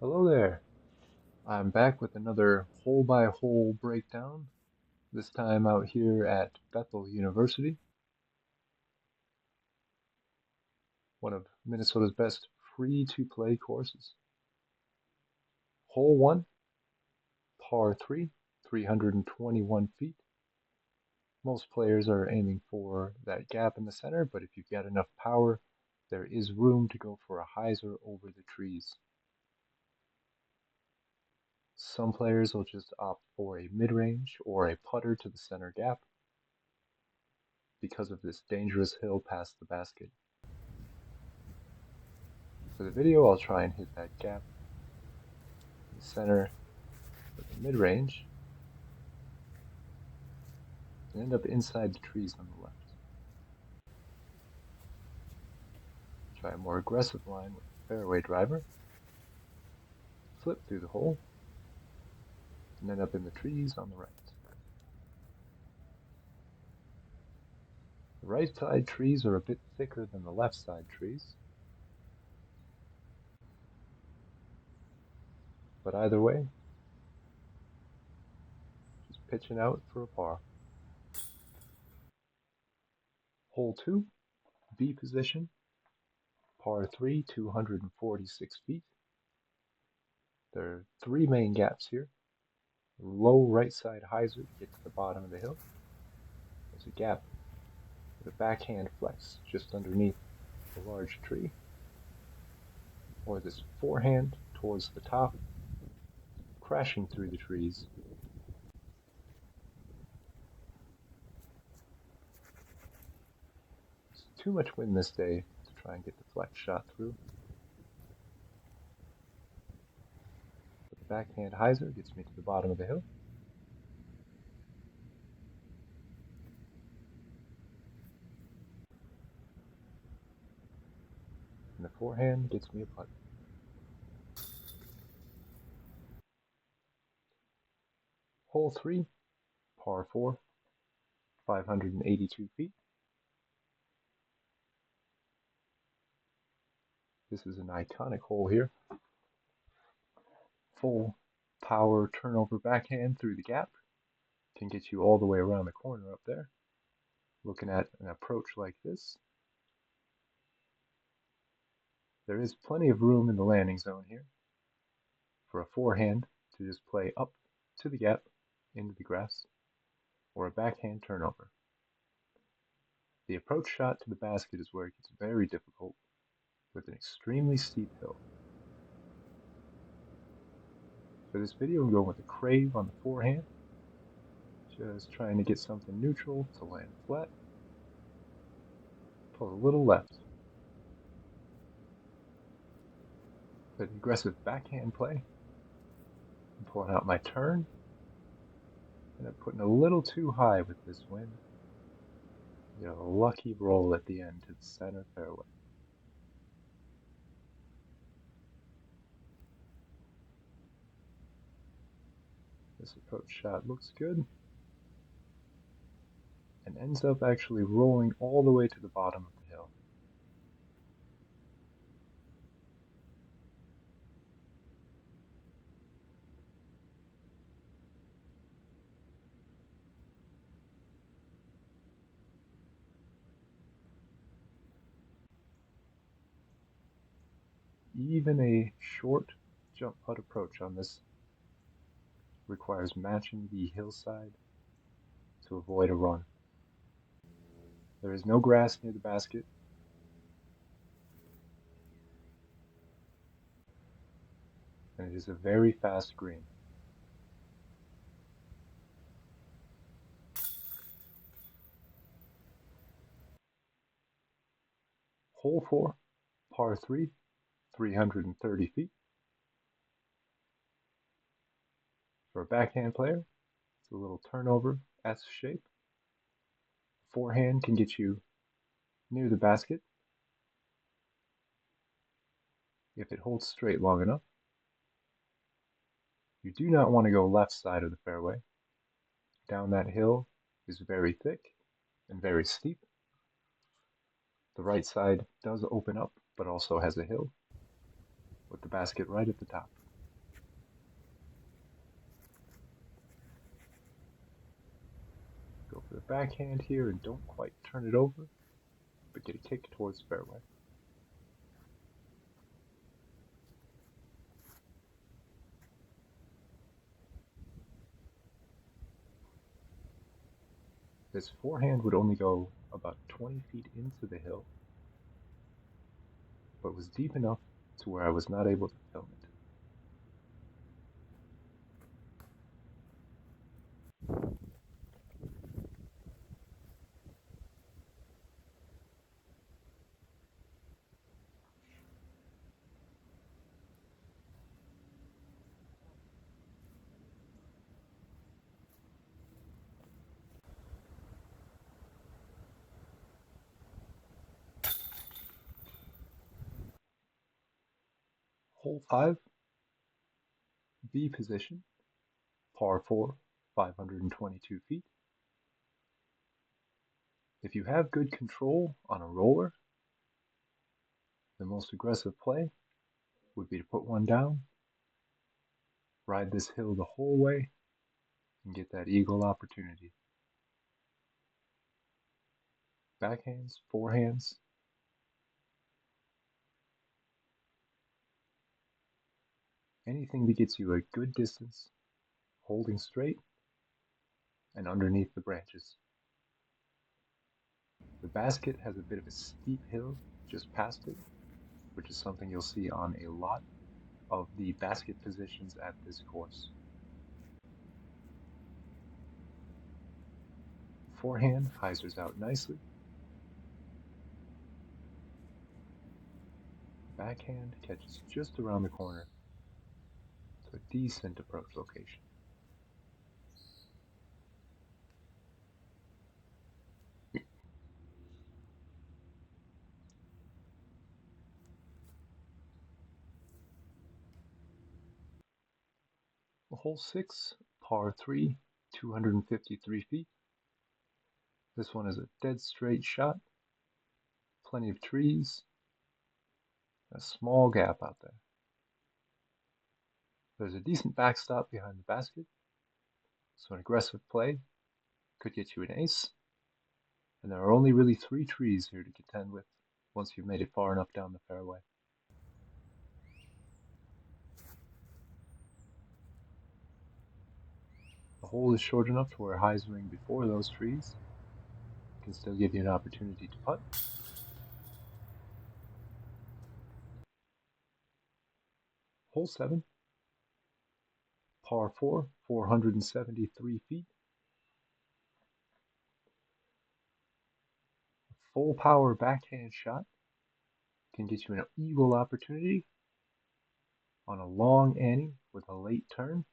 Hello there. I'm back with another hole by hole breakdown, this time out here at Bethel University, one of Minnesota's best free to play courses. Hole 1, par 3, 321 feet. Most players are aiming for that gap in the center, but if you've got enough power, there is room to go for a hyzer over the trees. Some players will just opt for a mid-range or a putter to the center gap because of this dangerous hill past the basket. For the video, I'll try and hit that gap in the center with a mid-range and end up inside the trees on the left. Try a more aggressive line with the fairway driver, flip through the hole, and end up in the trees on the right. The right side trees are a bit thicker than the left side trees, but either way, just pitching out for a par. Hole 2, B position, par 3, 246 feet. There are three main gaps here. Low right side hyzer to get to the bottom of the hill. There's a gap with a backhand flex just underneath the large tree, or this forehand towards the top, crashing through the trees. There's too much wind this day to try and get the flex shot through. But the backhand hyzer gets me to the bottom of the hill. And the forehand gets me a putt. Hole 3, par 4, 582 feet. This is an iconic hole here. Full power turnover backhand through the gap can get you all the way around the corner up there. Looking at an approach like this, there is plenty of room in the landing zone here for a forehand to just play up to the gap into the grass, or a backhand turnover. The approach shot to the basket is where it gets very difficult with an extremely steep hill. For this video, I'm going with a crave on the forehand, just trying to get something neutral to land flat. Pull a little left. An aggressive backhand play. I'm pulling out my turn, and I'm putting a little too high with this wind. Get a lucky roll at the end to the center fairway. This approach shot looks good and ends up actually rolling all the way to the bottom of the hill. Even a short jump putt approach on this requires matching the hillside to avoid a run. There is no grass near the basket, and it is a very fast green. Hole 4, par 3, 330 feet. For a backhand player, it's a little turnover S shape. Forehand can get you near the basket if it holds straight long enough. You do not want to go left side of the fairway. Down that hill is very thick and very steep. The right side does open up, but also has a hill with the basket right at the top. to the backhand here and don't quite turn it over, but get a kick towards fairway. This forehand would only go about 20 feet into the hill, but was deep enough to where I was not able to film it. Hole 5, B position, par 4, 522 feet. If you have good control on a roller, the most aggressive play would be to put one down, ride this hill the whole way, and get that eagle opportunity. Backhands, forehands, anything that gets you a good distance, holding straight, and underneath the branches. The basket has a bit of a steep hill just past it, which is something you'll see on a lot of the basket positions at this course. Forehand hyzers out nicely. Backhand catches just around the corner to a decent approach location. Hole 6, par 3, 253 feet. This one is a dead straight shot, plenty of trees, a small gap out there. There's a decent backstop behind the basket, so an aggressive play could get you an ace, and there are only really 3 trees here to contend with once you've made it far enough down the fairway. The hole is short enough to where hyzering before those trees can still give you an opportunity to putt. Hole 7, par 4, 473 feet. A full power backhand shot can get you an eagle opportunity on a long ante with a late turn.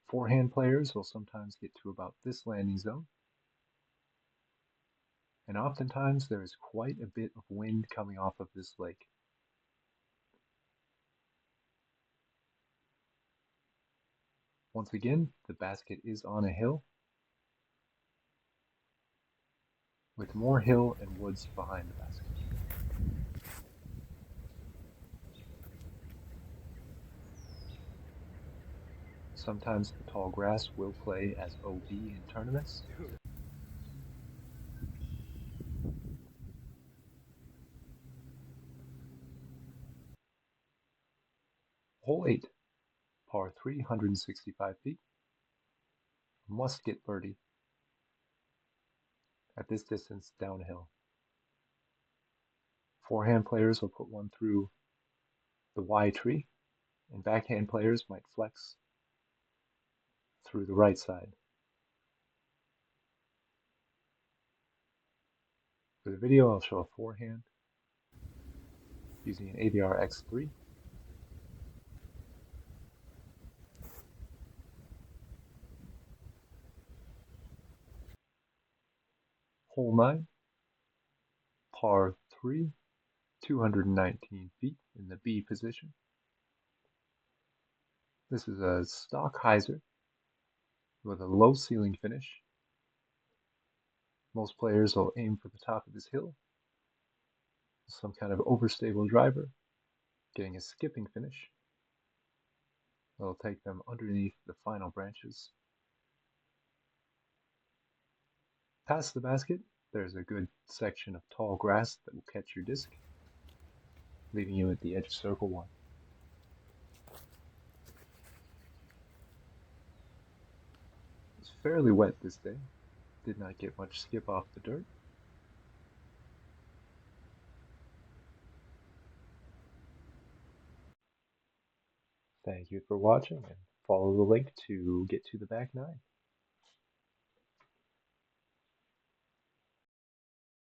Forehand players will sometimes get to about this landing zone, and oftentimes there is quite a bit of wind coming off of this lake. Once again, the basket is on a hill, with more hill and woods behind the basket. Sometimes the tall grass will play as OB in tournaments. Hole 8, par 3, 165 feet. Must get birdie at this distance downhill. Forehand players will put one through the Y tree, and backhand players might flex through the right side. For the video, I'll show a forehand using an ABR X3. Hole 9, par 3, 219 feet in the B position. This is a stock hyzer with a low ceiling finish. Most players will aim for the top of this hill, some kind of overstable driver, getting a skipping finish. That'll take them underneath the final branches. Past the basket, there's a good section of tall grass that will catch your disc, leaving you at the edge of circle 1. It's fairly wet this day. Did not get much skip off the dirt. Thank you for watching, and follow the link to get to the back 9.